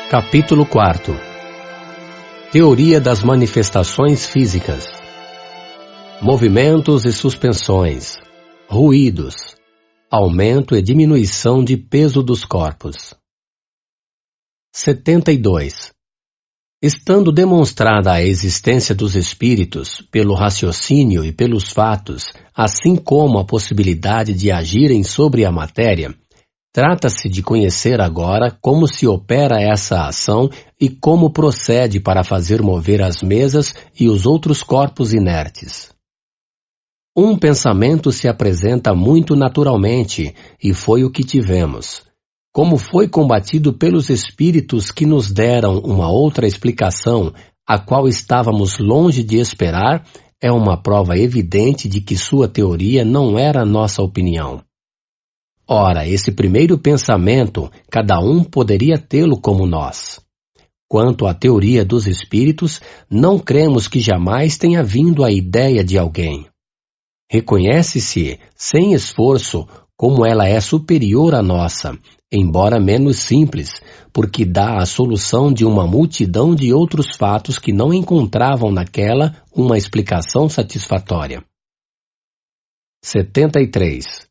Capítulo 4. Teoria das manifestações físicas. Movimentos e suspensões. Ruídos. Aumento e diminuição de peso dos corpos. 72. Estando demonstrada a existência dos espíritos pelo raciocínio e pelos fatos, assim como a possibilidade de agirem sobre a matéria, trata-se de conhecer agora como se opera essa ação e como procede para fazer mover as mesas e os outros corpos inertes. Um pensamento se apresenta muito naturalmente, e foi o que tivemos. Como foi combatido pelos espíritos que nos deram uma outra explicação, a qual estávamos longe de esperar, é uma prova evidente de que sua teoria não era nossa opinião. Ora, esse primeiro pensamento, cada um poderia tê-lo como nós. Quanto à teoria dos espíritos, não cremos que jamais tenha vindo a ideia de alguém. Reconhece-se, sem esforço, como ela é superior à nossa, embora menos simples, porque dá a solução de uma multidão de outros fatos que não encontravam naquela uma explicação satisfatória. 73.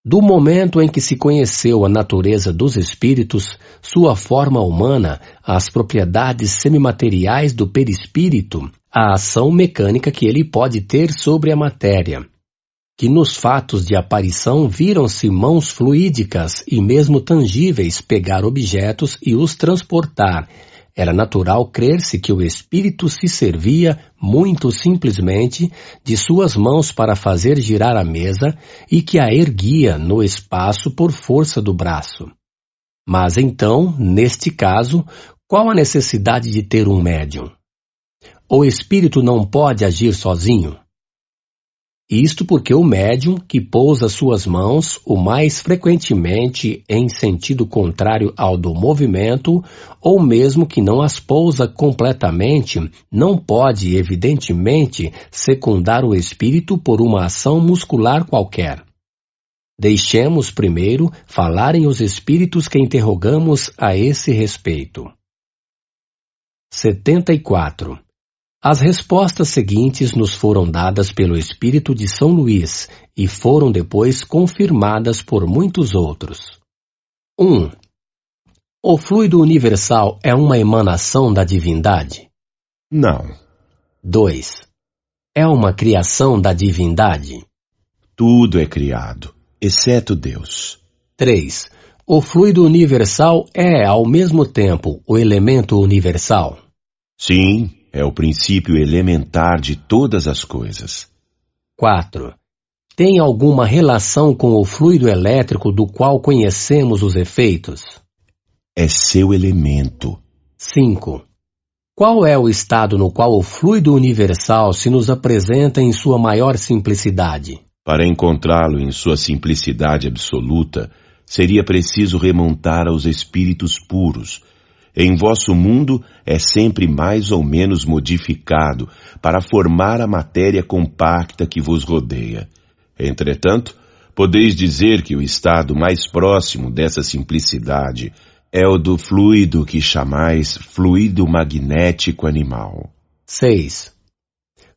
Do momento em que se conheceu a natureza dos espíritos, sua forma humana, as propriedades semimateriais do perispírito, a ação mecânica que ele pode ter sobre a matéria, que nos fatos de aparição viram-se mãos fluídicas e mesmo tangíveis pegar objetos e os transportar, era natural crer-se que o espírito se servia, muito simplesmente, de suas mãos para fazer girar a mesa e que a erguia no espaço por força do braço. Mas então, neste caso, qual a necessidade de ter um médium? O espírito não pode agir sozinho? Isto porque o médium, que pousa suas mãos o mais frequentemente em sentido contrário ao do movimento, ou mesmo que não as pousa completamente, não pode, evidentemente, secundar o espírito por uma ação muscular qualquer. Deixemos primeiro falarem os espíritos que interrogamos a esse respeito. 74. As respostas seguintes nos foram dadas pelo espírito de São Luís e foram depois confirmadas por muitos outros. 1. O fluido universal é uma emanação da divindade? Não. 2. É uma criação da divindade? Tudo é criado, exceto Deus. 3. O fluido universal é, ao mesmo tempo, o elemento universal? Sim. É o princípio elementar de todas as coisas. 4. Tem alguma relação com o fluido elétrico do qual conhecemos os efeitos? É seu elemento. 5. Qual é o estado no qual o fluido universal se nos apresenta em sua maior simplicidade? Para encontrá-lo em sua simplicidade absoluta, seria preciso remontar aos espíritos puros. Em vosso mundo é sempre mais ou menos modificado para formar a matéria compacta que vos rodeia. Entretanto, podeis dizer que o estado mais próximo dessa simplicidade é o do fluido que chamais fluido magnético animal. 6.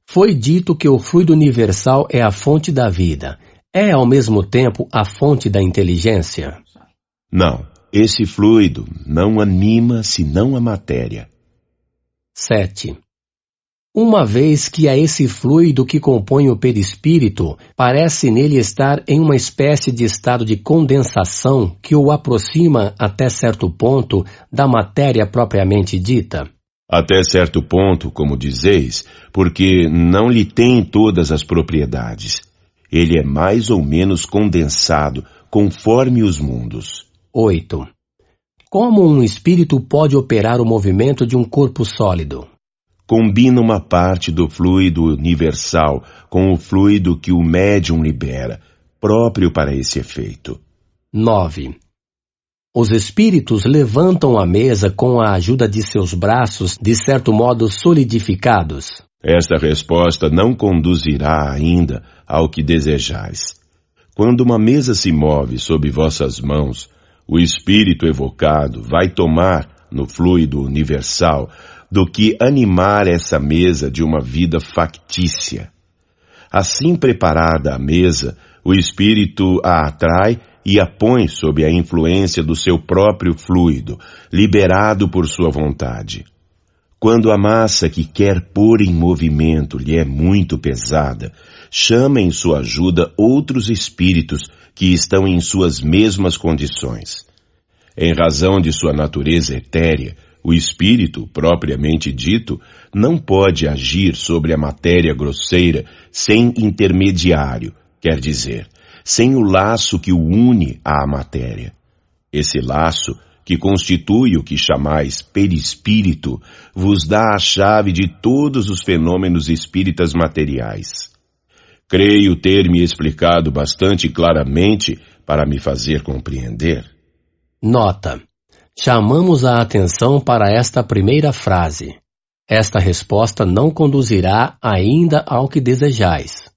Foi dito que o fluido universal é a fonte da vida. É ao mesmo tempo a fonte da inteligência? Não. Esse fluido não anima senão a matéria. 7. Uma vez que a esse fluido que compõe o perispírito, parece nele estar em uma espécie de estado de condensação que o aproxima até certo ponto da matéria propriamente dita? Até certo ponto, como dizeis, porque não lhe tem todas as propriedades. Ele é mais ou menos condensado, conforme os mundos. 8. Como um espírito pode operar o movimento de um corpo sólido? Combina uma parte do fluido universal com o fluido que o médium libera, próprio para esse efeito. 9. Os espíritos levantam a mesa com a ajuda de seus braços, de certo modo solidificados? Esta resposta não conduzirá ainda ao que desejais. Quando uma mesa se move sob vossas mãos, o espírito evocado vai tomar, no fluido universal, do que animar essa mesa de uma vida factícia. Assim preparada a mesa, o espírito a atrai e a põe sob a influência do seu próprio fluido, liberado por sua vontade. Quando a massa que quer pôr em movimento lhe é muito pesada, chama em sua ajuda outros espíritos que estão em suas mesmas condições. Em razão de sua natureza etérea, o espírito, propriamente dito, não pode agir sobre a matéria grosseira sem intermediário, quer dizer, sem o laço que o une à matéria. Esse laço, que constitui o que chamais perispírito, vos dá a chave de todos os fenômenos espíritas materiais. Creio ter me explicado bastante claramente para me fazer compreender. Nota: chamamos a atenção para esta primeira frase. Esta resposta não conduzirá ainda ao que desejais.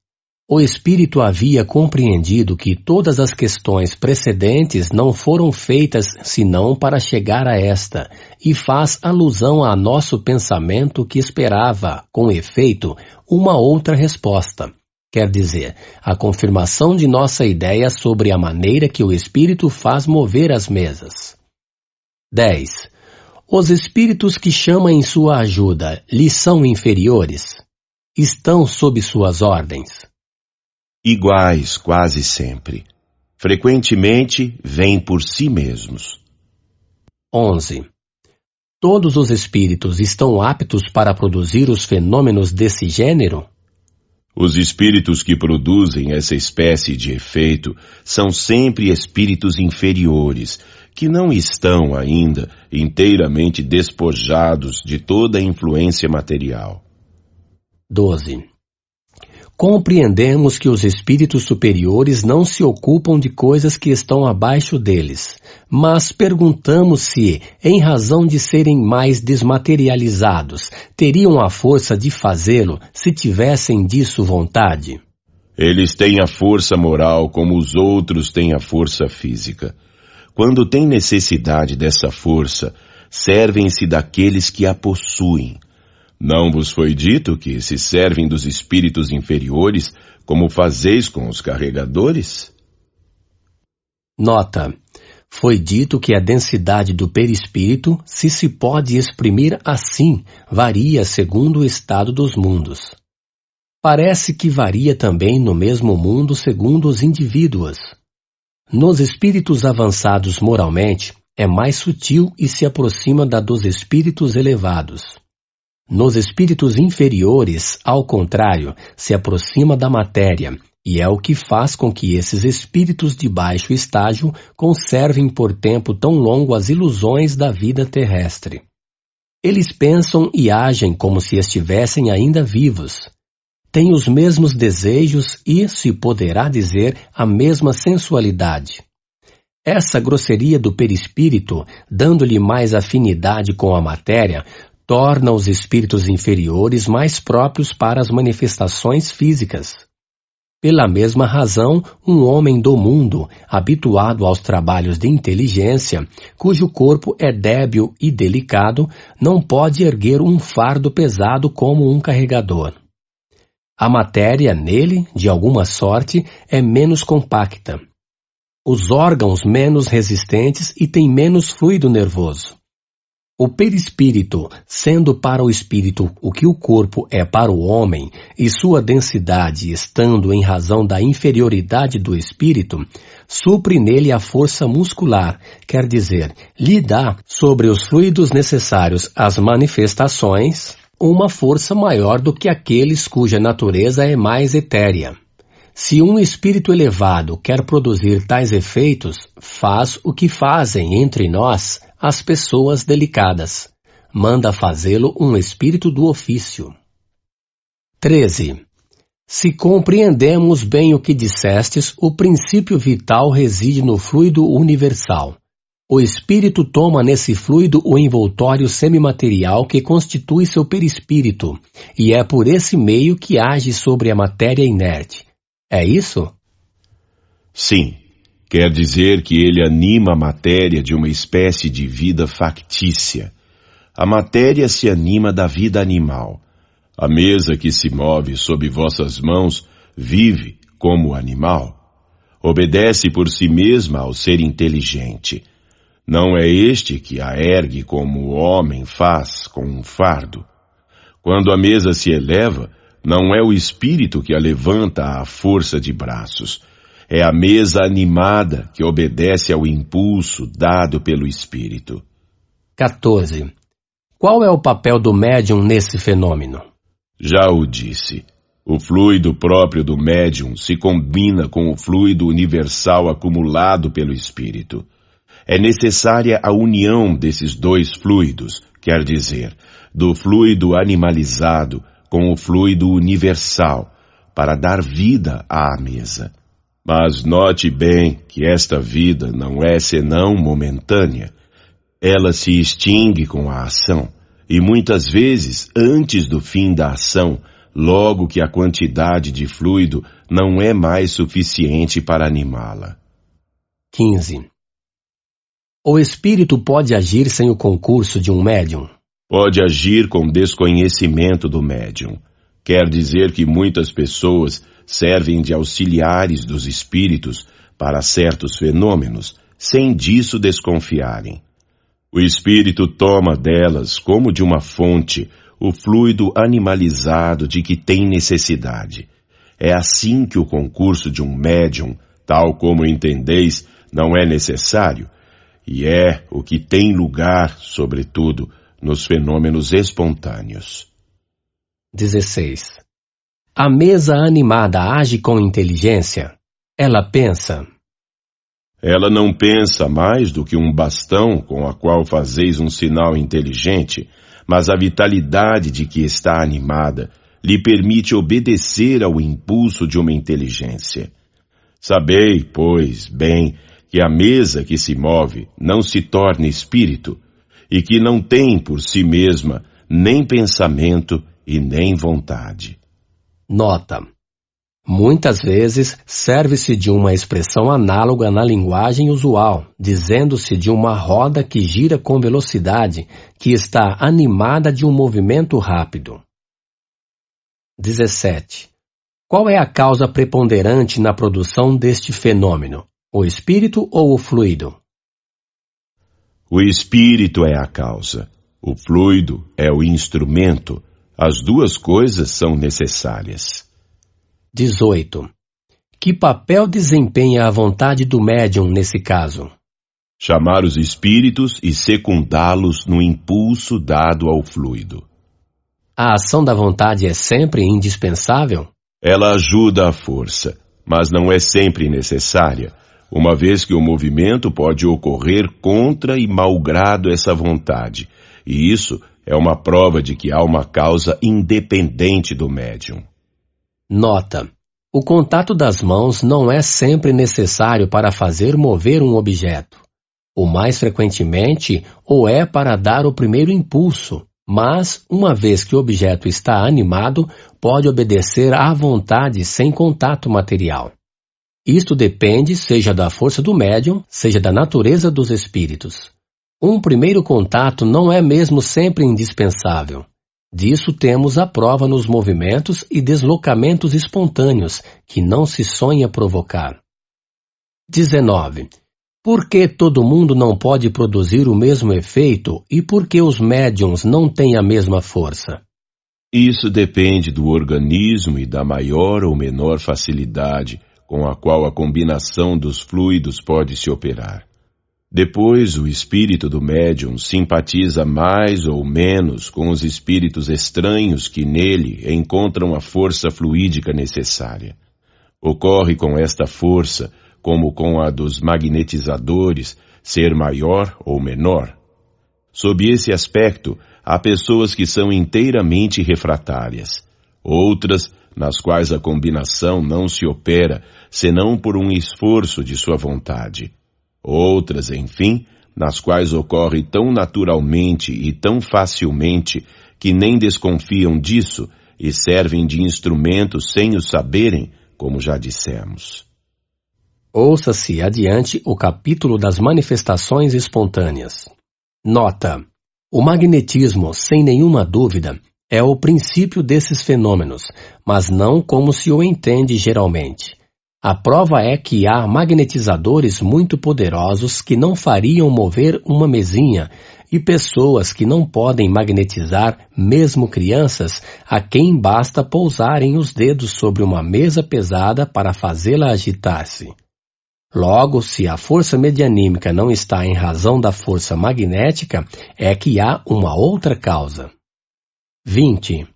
O espírito havia compreendido que todas as questões precedentes não foram feitas senão para chegar a esta, e faz alusão a nosso pensamento que esperava, com efeito, uma outra resposta. Quer dizer, a confirmação de nossa ideia sobre a maneira que o espírito faz mover as mesas. 10. Os espíritos que chama em sua ajuda lhe são inferiores? Estão sob suas ordens? Iguais quase sempre. Frequentemente vêm por si mesmos. 11. Todos os espíritos estão aptos para produzir os fenômenos desse gênero? Os espíritos que produzem essa espécie de efeito são sempre espíritos inferiores, que não estão ainda inteiramente despojados de toda a influência material. 12. Compreendemos que os espíritos superiores não se ocupam de coisas que estão abaixo deles, mas perguntamos se, em razão de serem mais desmaterializados, teriam a força de fazê-lo se tivessem disso vontade. Eles têm a força moral como os outros têm a força física. Quando têm necessidade dessa força, servem-se daqueles que a possuem. Não vos foi dito que se servem dos espíritos inferiores, como fazeis com os carregadores? Nota: foi dito que a densidade do perispírito, se pode exprimir assim, varia segundo o estado dos mundos. Parece que varia também no mesmo mundo segundo os indivíduos. Nos espíritos avançados moralmente, é mais sutil e se aproxima da dos espíritos elevados. Nos espíritos inferiores, ao contrário, se aproxima da matéria, e é o que faz com que esses espíritos de baixo estágio conservem por tempo tão longo as ilusões da vida terrestre. Eles pensam e agem como se estivessem ainda vivos. Têm os mesmos desejos e, se poderá dizer, a mesma sensualidade. Essa grosseria do perispírito, dando-lhe mais afinidade com a matéria, torna os espíritos inferiores mais próprios para as manifestações físicas. Pela mesma razão, um homem do mundo, habituado aos trabalhos de inteligência, cujo corpo é débil e delicado, não pode erguer um fardo pesado como um carregador. A matéria nele, de alguma sorte, é menos compacta. Os órgãos menos resistentes e tem menos fluido nervoso. O perispírito, sendo para o espírito o que o corpo é para o homem, e sua densidade estando em razão da inferioridade do espírito, supre nele a força muscular, quer dizer, lhe dá, sobre os fluidos necessários às manifestações, uma força maior do que aqueles cuja natureza é mais etérea. Se um espírito elevado quer produzir tais efeitos, faz o que fazem entre nós as pessoas delicadas. Manda fazê-lo um espírito do ofício. 13. Se compreendemos bem o que dissestes, o princípio vital reside no fluido universal. O espírito toma nesse fluido o envoltório semimaterial que constitui seu perispírito, e é por esse meio que age sobre a matéria inerte. É isso? Sim, Quer dizer que ele anima a matéria de uma espécie de vida factícia. A matéria se anima da vida animal. A mesa que se move sob vossas mãos vive como animal. Obedece por si mesma ao ser inteligente. Não é este que a ergue como o homem faz com um fardo. Quando a mesa se eleva, não é o espírito que a levanta à força de braços. É a mesa animada que obedece ao impulso dado pelo espírito. 14. Qual é o papel do médium nesse fenômeno? Já o disse. O fluido próprio do médium se combina com o fluido universal acumulado pelo espírito. É necessária a união desses dois fluidos, quer dizer, do fluido animalizado com o fluido universal, para dar vida à mesa. Mas note bem que esta vida não é senão momentânea. Ela se extingue com a ação, e muitas vezes, antes do fim da ação, logo que a quantidade de fluido não é mais suficiente para animá-la. 15. O espírito pode agir sem o concurso de um médium? Pode agir com desconhecimento do médium. Quer dizer que muitas pessoas servem de auxiliares dos espíritos para certos fenômenos, sem disso desconfiarem. O espírito toma delas, como de uma fonte, o fluido animalizado de que tem necessidade. É assim que o concurso de um médium, tal como entendeis, não é necessário, e é o que tem lugar, sobretudo, nos fenômenos espontâneos. 16. A mesa animada age com inteligência? Ela pensa? Ela não pensa mais do que um bastão com a qual fazeis um sinal inteligente, mas a vitalidade de que está animada lhe permite obedecer ao impulso de uma inteligência. Sabei, pois, bem, que a mesa que se move não se torna espírito, e que não tem por si mesma nem pensamento e nem vontade. Nota. Muitas vezes serve-se de uma expressão análoga na linguagem usual, dizendo-se de uma roda que gira com velocidade, que está animada de um movimento rápido. 17. Qual é a causa preponderante na produção deste fenômeno? O espírito ou o fluido? O espírito é a causa. O fluido é o instrumento. As duas coisas são necessárias. 18. Que papel desempenha a vontade do médium nesse caso? Chamar os espíritos e secundá-los no impulso dado ao fluido. A ação da vontade é sempre indispensável? Ela ajuda a força, mas não é sempre necessária, uma vez que o movimento pode ocorrer contra e malgrado essa vontade, e isso é uma prova de que há uma causa independente do médium. Nota. O contato das mãos não é sempre necessário para fazer mover um objeto. O mais frequentemente o é para dar o primeiro impulso, mas, uma vez que o objeto está animado, pode obedecer à vontade sem contato material. Isto depende, seja da força do médium, seja da natureza dos espíritos. Um primeiro contato não é mesmo sempre indispensável. Disso temos a prova nos movimentos e deslocamentos espontâneos, que não se sonha provocar. 19. Por que todo mundo não pode produzir o mesmo efeito e por que os médiums não têm a mesma força? Isso depende do organismo e da maior ou menor facilidade com a qual a combinação dos fluidos pode se operar. Depois, o espírito do médium simpatiza mais ou menos com os espíritos estranhos que nele encontram a força fluídica necessária. Ocorre com esta força, como com a dos magnetizadores, ser maior ou menor. Sob esse aspecto, há pessoas que são inteiramente refratárias, outras nas quais a combinação não se opera senão por um esforço de sua vontade. Outras, enfim, nas quais ocorre tão naturalmente e tão facilmente que nem desconfiam disso e servem de instrumento sem o saberem, como já dissemos. Ouça-se adiante o capítulo das manifestações espontâneas. Nota: o magnetismo, sem nenhuma dúvida, é o princípio desses fenômenos, mas não como se o entende geralmente. A prova é que há magnetizadores muito poderosos que não fariam mover uma mesinha e pessoas que não podem magnetizar, mesmo crianças, a quem basta pousarem os dedos sobre uma mesa pesada para fazê-la agitar-se. Logo, se a força medianímica não está em razão da força magnética, é que há uma outra causa. 20.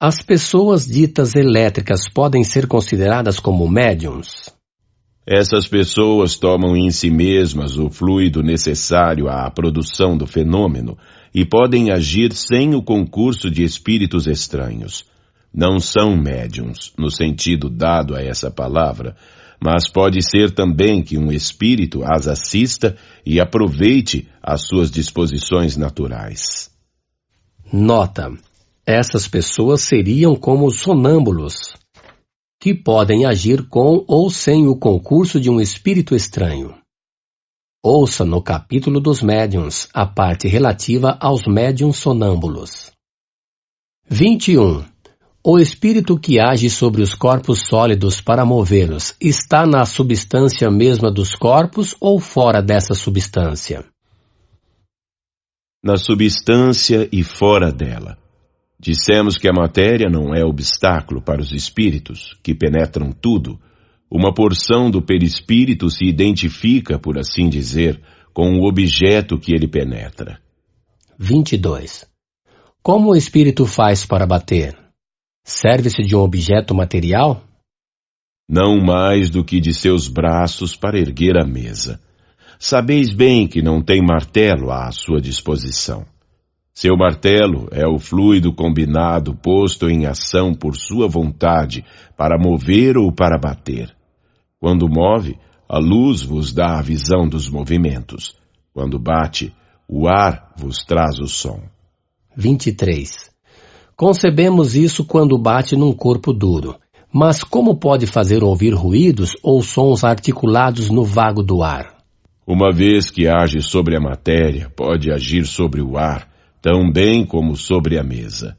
As pessoas ditas elétricas podem ser consideradas como médiums? Essas pessoas tomam em si mesmas o fluido necessário à produção do fenômeno e podem agir sem o concurso de espíritos estranhos. Não são médiums, no sentido dado a essa palavra, mas pode ser também que um espírito as assista e aproveite as suas disposições naturais. Nota: essas pessoas seriam como sonâmbulos, que podem agir com ou sem o concurso de um espírito estranho. Ouça no capítulo dos médiuns a parte relativa aos médiuns sonâmbulos. 21. O espírito que age sobre os corpos sólidos para movê-los está na substância mesma dos corpos ou fora dessa substância? Na substância e fora dela. Dissemos que a matéria não é obstáculo para os espíritos, que penetram tudo. Uma porção do perispírito se identifica, por assim dizer, com o objeto que ele penetra. 22. Como o espírito faz para bater? Serve-se de um objeto material? Não mais do que de seus braços para erguer a mesa. Sabeis bem que não tem martelo à sua disposição. Seu martelo é o fluido combinado posto em ação por sua vontade para mover ou para bater. Quando move, a luz vos dá a visão dos movimentos. Quando bate, o ar vos traz o som. 23. Concebemos isso quando bate num corpo duro. Mas como pode fazer ouvir ruídos ou sons articulados no vago do ar? Uma vez que age sobre a matéria, pode agir sobre o ar, tão bem como sobre a mesa.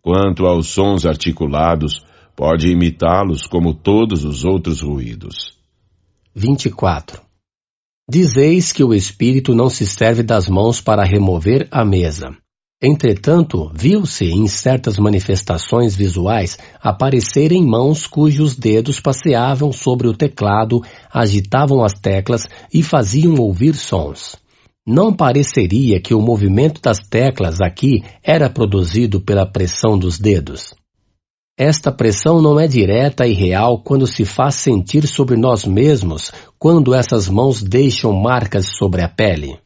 Quanto aos sons articulados, pode imitá-los como todos os outros ruídos. 24. Dizeis que o espírito não se serve das mãos para remover a mesa. Entretanto, viu-se em certas manifestações visuais aparecerem mãos cujos dedos passeavam sobre o teclado, agitavam as teclas e faziam ouvir sons. Não pareceria que o movimento das teclas aqui era produzido pela pressão dos dedos? Esta pressão não é direta e real quando se faz sentir sobre nós mesmos, quando essas mãos deixam marcas sobre a pele.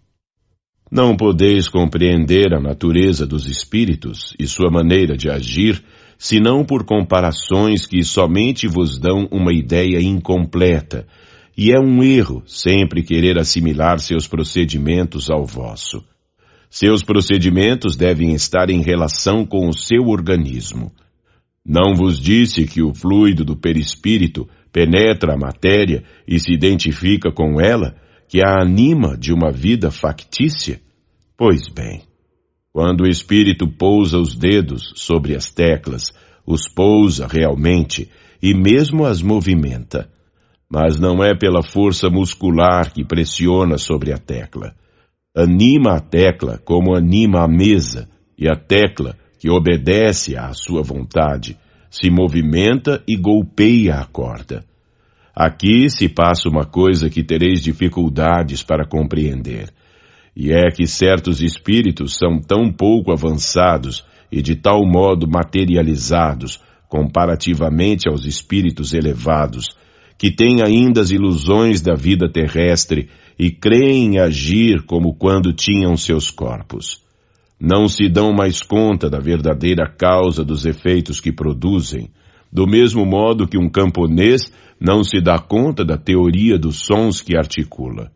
Não podeis compreender a natureza dos espíritos e sua maneira de agir, senão por comparações que somente vos dão uma ideia incompleta, e é um erro sempre querer assimilar seus procedimentos ao vosso. Seus procedimentos devem estar em relação com o seu organismo. Não vos disse que o fluido do perispírito penetra a matéria e se identifica com ela, que a anima de uma vida factícia? Pois bem, quando o espírito pousa os dedos sobre as teclas, os pousa realmente e mesmo as movimenta. Mas não é pela força muscular que pressiona sobre a tecla. Anima a tecla como anima a mesa, e a tecla, que obedece à sua vontade, se movimenta e golpeia a corda. Aqui se passa uma coisa que tereis dificuldades para compreender, e é que certos espíritos são tão pouco avançados e de tal modo materializados, comparativamente aos espíritos elevados, que têm ainda as ilusões da vida terrestre e creem agir como quando tinham seus corpos. Não se dão mais conta da verdadeira causa dos efeitos que produzem, do mesmo modo que um camponês não se dá conta da teoria dos sons que articula.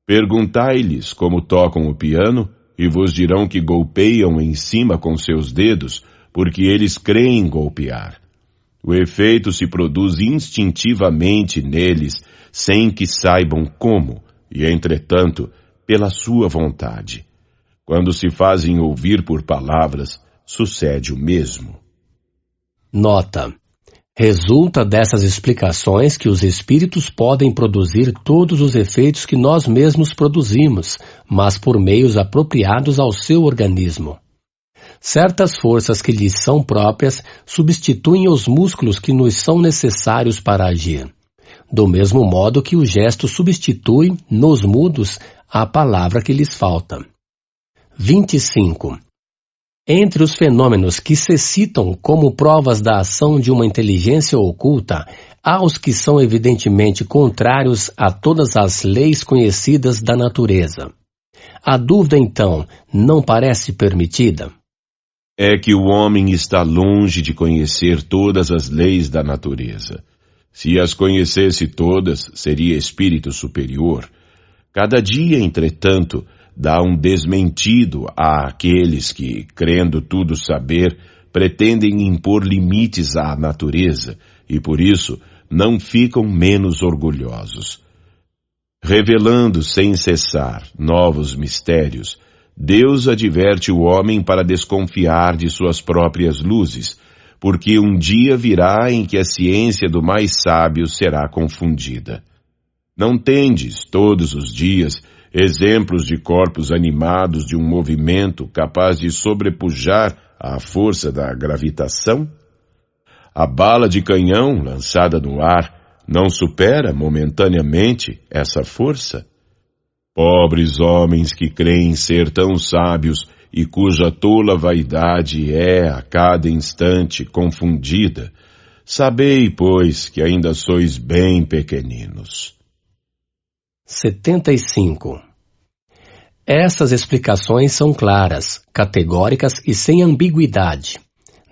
Perguntai-lhes como tocam o piano, e vos dirão que golpeiam em cima com seus dedos, porque eles creem golpear. O efeito se produz instintivamente neles, sem que saibam como, e, entretanto, pela sua vontade. Quando se fazem ouvir por palavras, sucede o mesmo. Nota: resulta dessas explicações que os espíritos podem produzir todos os efeitos que nós mesmos produzimos, mas por meios apropriados ao seu organismo. Certas forças que lhes são próprias substituem os músculos que nos são necessários para agir, do mesmo modo que o gesto substitui, nos mudos, a palavra que lhes falta. 25. Entre os fenômenos que se citam como provas da ação de uma inteligência oculta, há os que são evidentemente contrários a todas as leis conhecidas da natureza. A dúvida, então, não parece permitida? É que o homem está longe de conhecer todas as leis da natureza. Se as conhecesse todas, seria espírito superior. Cada dia, entretanto, dá um desmentido àqueles que, crendo tudo saber, pretendem impor limites à natureza e, por isso, não ficam menos orgulhosos. Revelando sem cessar novos mistérios, Deus adverte o homem para desconfiar de suas próprias luzes, porque um dia virá em que a ciência do mais sábio será confundida. Não tendes, todos os dias, exemplos de corpos animados de um movimento capaz de sobrepujar a força da gravitação? A bala de canhão lançada no ar não supera momentaneamente essa força? Pobres homens que creem ser tão sábios e cuja tola vaidade é a cada instante confundida, sabei, pois, que ainda sois bem pequeninos. 75. Essas explicações são claras, categóricas e sem ambiguidade.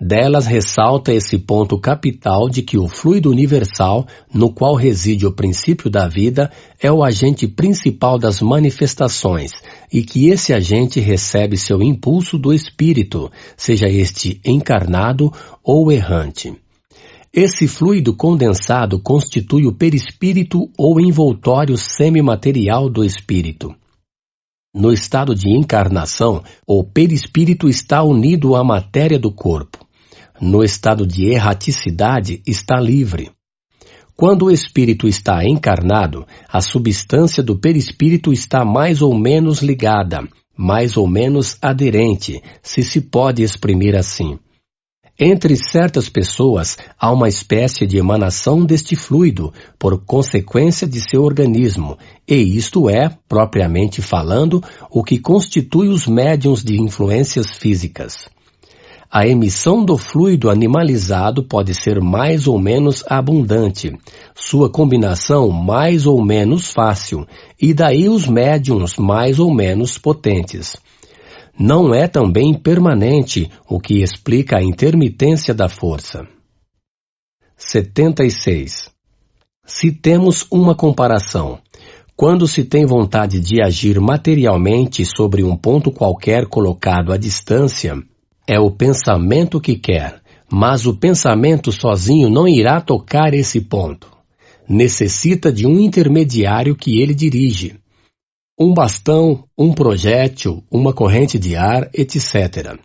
Delas ressalta esse ponto capital de que o fluido universal, no qual reside o princípio da vida, é o agente principal das manifestações e que esse agente recebe seu impulso do espírito, seja este encarnado ou errante. Esse fluido condensado constitui o perispírito ou envoltório semimaterial do espírito. No estado de encarnação, o perispírito está unido à matéria do corpo. No estado de erraticidade, está livre. Quando o espírito está encarnado, a substância do perispírito está mais ou menos ligada, mais ou menos aderente, se pode exprimir assim. Entre certas pessoas, há uma espécie de emanação deste fluido, por consequência de seu organismo, e isto é, propriamente falando, o que constitui os médiuns de influências físicas. A emissão do fluido animalizado pode ser mais ou menos abundante, sua combinação mais ou menos fácil, e daí os médiuns mais ou menos potentes. Não é também permanente, o que explica a intermitência da força. 76. Se temos uma comparação, quando se tem vontade de agir materialmente sobre um ponto qualquer colocado à distância, é o pensamento que quer, mas o pensamento sozinho não irá tocar esse ponto. Necessita de um intermediário que ele dirige. Um bastão, um projétil, uma corrente de ar, etc.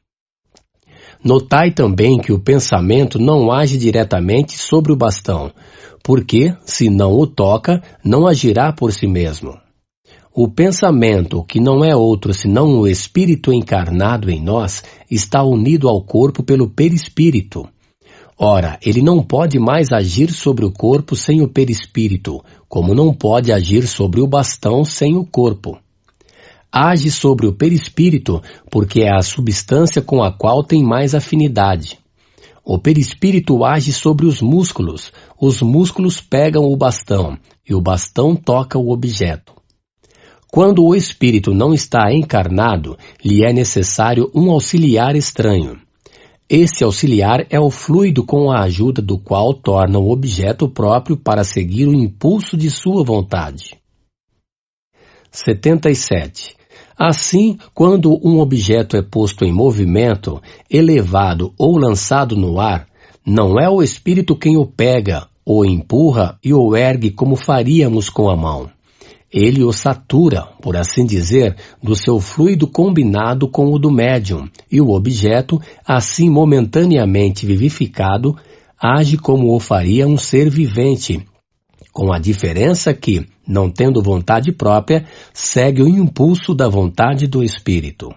Notai também que o pensamento não age diretamente sobre o bastão, porque, se não o toca, não agirá por si mesmo. O pensamento, que não é outro senão o espírito encarnado em nós, está unido ao corpo pelo perispírito. Ora, ele não pode mais agir sobre o corpo sem o perispírito, como não pode agir sobre o bastão sem o corpo. Age sobre o perispírito porque é a substância com a qual tem mais afinidade. O perispírito age sobre os músculos pegam o bastão e o bastão toca o objeto. Quando o espírito não está encarnado, lhe é necessário um auxiliar estranho. Esse auxiliar é o fluido com a ajuda do qual torna o objeto próprio para seguir o impulso de sua vontade. 77. Assim, quando um objeto é posto em movimento, elevado ou lançado no ar, Não é o espírito quem o pega, o empurra e o ergue como faríamos com a mão. Ele o satura, por assim dizer, do seu fluido combinado com o do médium, e o objeto, assim momentaneamente vivificado, age como o faria um ser vivente, com a diferença que, não tendo vontade própria, segue o impulso da vontade do espírito.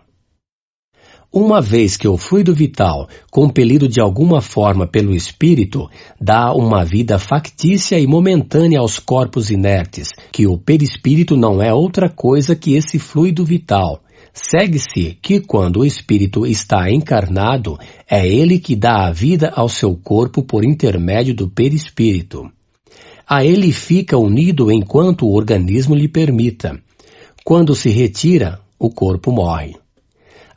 Uma vez que o fluido vital, compelido de alguma forma pelo espírito, dá uma vida factícia e momentânea aos corpos inertes, que o perispírito não é outra coisa que esse fluido vital, segue-se que quando o espírito está encarnado, é ele que dá a vida ao seu corpo por intermédio do perispírito. A ele fica unido enquanto o organismo lhe permita. Quando se retira, o corpo morre.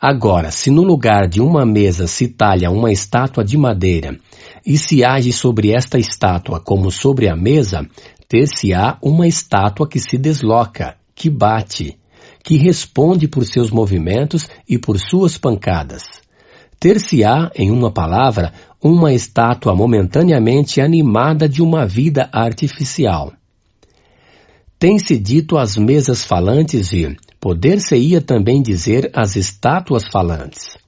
Agora, se no lugar de uma mesa se talha uma estátua de madeira e se age sobre esta estátua como sobre a mesa, ter-se-á uma estátua que se desloca, que bate, que responde por seus movimentos e por suas pancadas. Ter-se-á, em uma palavra, uma estátua momentaneamente animada de uma vida artificial. Tem-se dito as mesas falantes e poder-se-ia também dizer as estátuas falantes.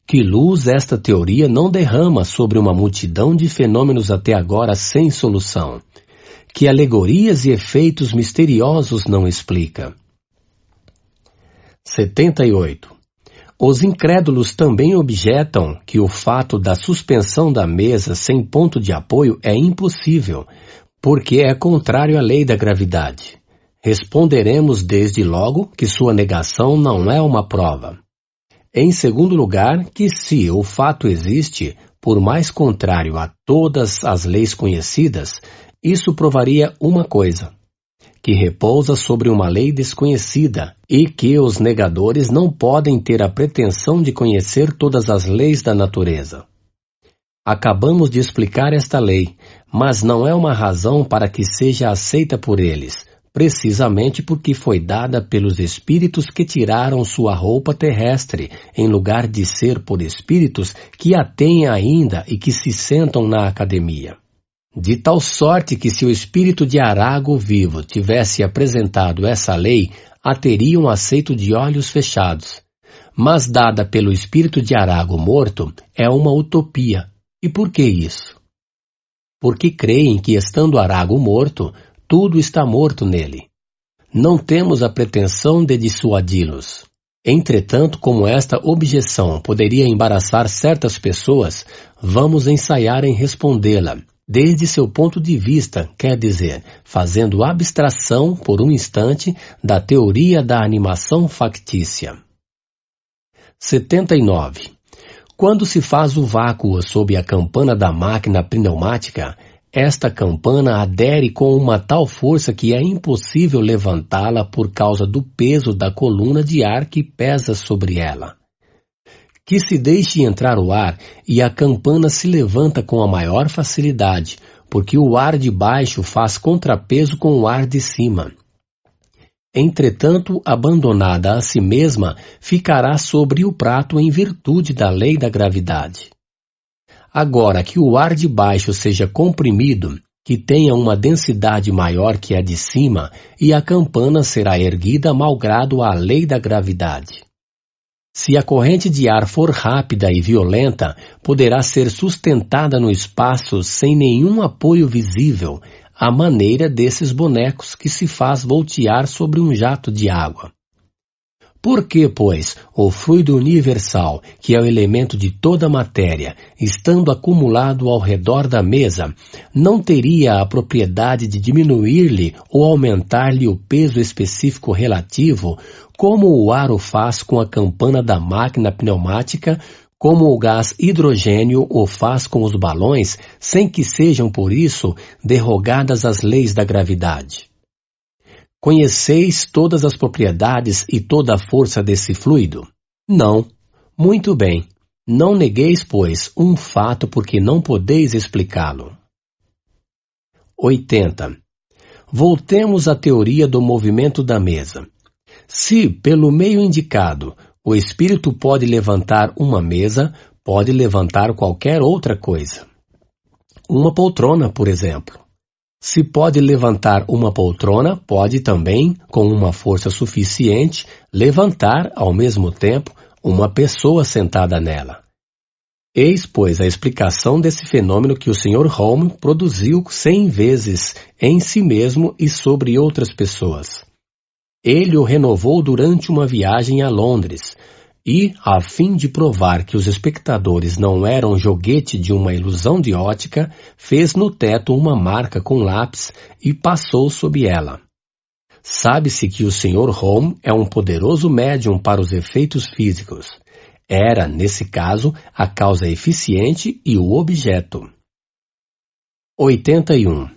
Que luz esta teoria não derrama sobre uma multidão de fenômenos até agora sem solução? Que alegorias e efeitos misteriosos não explica? 78. Os incrédulos também objetam que o fato da suspensão da mesa sem ponto de apoio é impossível, porque é contrário à lei da gravidade. Responderemos desde logo que sua negação não é uma prova. Em segundo lugar, que se o fato existe, por mais contrário a todas as leis conhecidas, isso provaria uma coisa, que repousa sobre uma lei desconhecida e que os negadores não podem ter a pretensão de conhecer todas as leis da natureza. Acabamos de explicar esta lei, mas não é uma razão para que seja aceita por eles, precisamente porque foi dada pelos espíritos que tiraram sua roupa terrestre, em lugar de ser por espíritos que a têm ainda e que se sentam na academia. De tal sorte que se o espírito de Arago vivo tivesse apresentado essa lei, a teriam aceito de olhos fechados. Mas dada pelo espírito de Arago morto, é uma utopia. E por que isso? Porque creem que, estando Arago morto, tudo está morto nele. Não temos a pretensão de dissuadi-los. Entretanto, como esta objeção poderia embaraçar certas pessoas, vamos ensaiar em respondê-la, desde seu ponto de vista, quer dizer, fazendo abstração, por um instante, da teoria da animação factícia. 79. Quando se faz o vácuo sob a campana da máquina pneumática, esta campana adere com uma tal força que é impossível levantá-la por causa do peso da coluna de ar que pesa sobre ela. Que se deixe entrar o ar e a campana se levanta com a maior facilidade, porque o ar de baixo faz contrapeso com o ar de cima. Entretanto, abandonada a si mesma, ficará sobre o prato em virtude da lei da gravidade. Agora que o ar de baixo seja comprimido, que tenha uma densidade maior que a de cima, e a campana será erguida malgrado a lei da gravidade. Se a corrente de ar for rápida e violenta, poderá ser sustentada no espaço sem nenhum apoio visível, à maneira desses bonecos que se faz voltear sobre um jato de água. Por que, pois, o fluido universal, que é o elemento de toda a matéria, estando acumulado ao redor da mesa, não teria a propriedade de diminuir-lhe ou aumentar-lhe o peso específico relativo, como o ar o faz com a campana da máquina pneumática, como o gás hidrogênio o faz com os balões, sem que sejam, por isso, derrogadas as leis da gravidade? Conheceis todas as propriedades e toda a força desse fluido? Não. Muito bem. Não negueis, pois, um fato porque não podeis explicá-lo. 80. Voltemos à teoria do movimento da mesa. Se, pelo meio indicado, o espírito pode levantar uma mesa, pode levantar qualquer outra coisa. Uma poltrona, por exemplo. Se pode levantar uma poltrona, pode também, com uma força suficiente, levantar, ao mesmo tempo, uma pessoa sentada nela. Eis, pois, a explicação desse fenômeno que o Sr. Home produziu 100 vezes em si mesmo e sobre outras pessoas. Ele o renovou durante uma viagem a Londres e, a fim de provar que os espectadores não eram joguete de uma ilusão de ótica, fez no teto uma marca com lápis e passou sob ela. Sabe-se que o Sr. Home é um poderoso médium para os efeitos físicos. Era, nesse caso, a causa eficiente e o objeto. 81.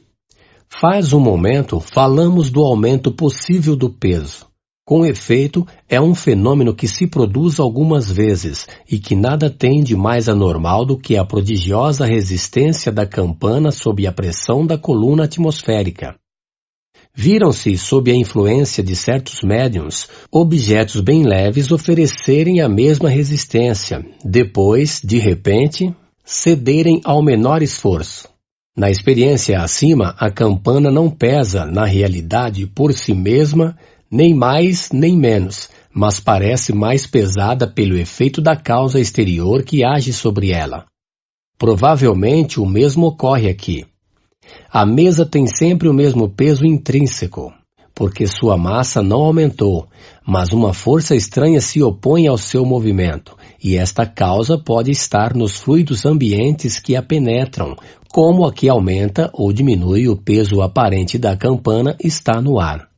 Faz um momento falamos do aumento possível do peso. Com efeito, é um fenômeno que se produz algumas vezes e que nada tem de mais anormal do que a prodigiosa resistência da campana sob a pressão da coluna atmosférica. Viram-se, sob a influência de certos médiuns, objetos bem leves oferecerem a mesma resistência, depois, de repente, cederem ao menor esforço. Na experiência acima, a campana não pesa, na realidade, por si mesma, nem mais nem menos, mas parece mais pesada pelo efeito da causa exterior que age sobre ela. Provavelmente o mesmo ocorre aqui. A mesa tem sempre o mesmo peso intrínseco, porque sua massa não aumentou, mas uma força estranha se opõe ao seu movimento, e esta causa pode estar nos fluidos ambientes que a penetram, como a que aumenta ou diminui o peso aparente da campana está no ar.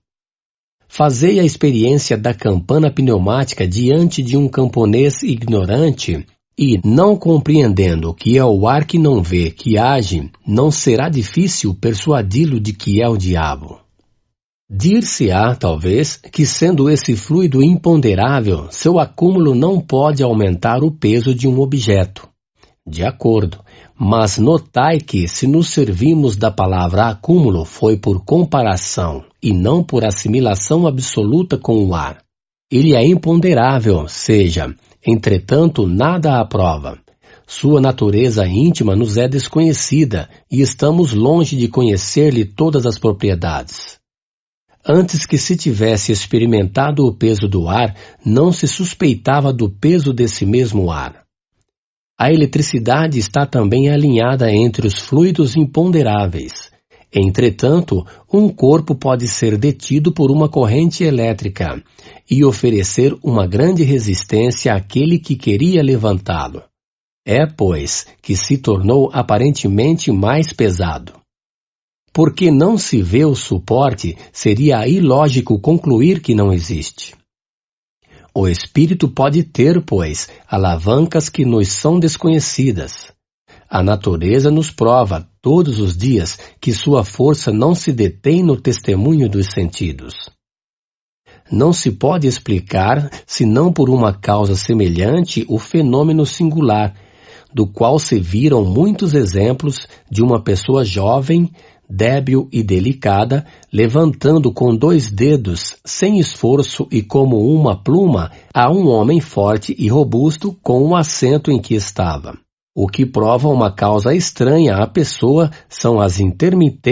Fazei a experiência da campana pneumática diante de um camponês ignorante e, não compreendendo que é o ar que não vê que age, não será difícil persuadi-lo de que é o diabo. Dir-se-á, talvez, que sendo esse fluido imponderável, seu acúmulo não pode aumentar o peso de um objeto. De acordo, mas notai que, se nos servimos da palavra acúmulo, foi por comparação e não por assimilação absoluta com o ar. Ele é imponderável, seja, entretanto, nada à prova. Sua natureza íntima nos é desconhecida e estamos longe de conhecer-lhe todas as propriedades. Antes que se tivesse experimentado o peso do ar, não se suspeitava do peso desse mesmo ar. A eletricidade está também alinhada entre os fluidos imponderáveis. Entretanto, um corpo pode ser detido por uma corrente elétrica e oferecer uma grande resistência àquele que queria levantá-lo. É, pois, que se tornou aparentemente mais pesado. Porque não se vê o suporte, seria ilógico concluir que não existe. O espírito pode ter, pois, alavancas que nos são desconhecidas. A natureza nos prova, todos os dias, que sua força não se detém no testemunho dos sentidos. Não se pode explicar, senão por uma causa semelhante, o fenômeno singular, do qual se viram muitos exemplos de uma pessoa jovem, débil e delicada, levantando com 2 dedos, sem esforço e como uma pluma, a um homem forte e robusto com o assento em que estava. O que prova uma causa estranha à pessoa são as intermitentes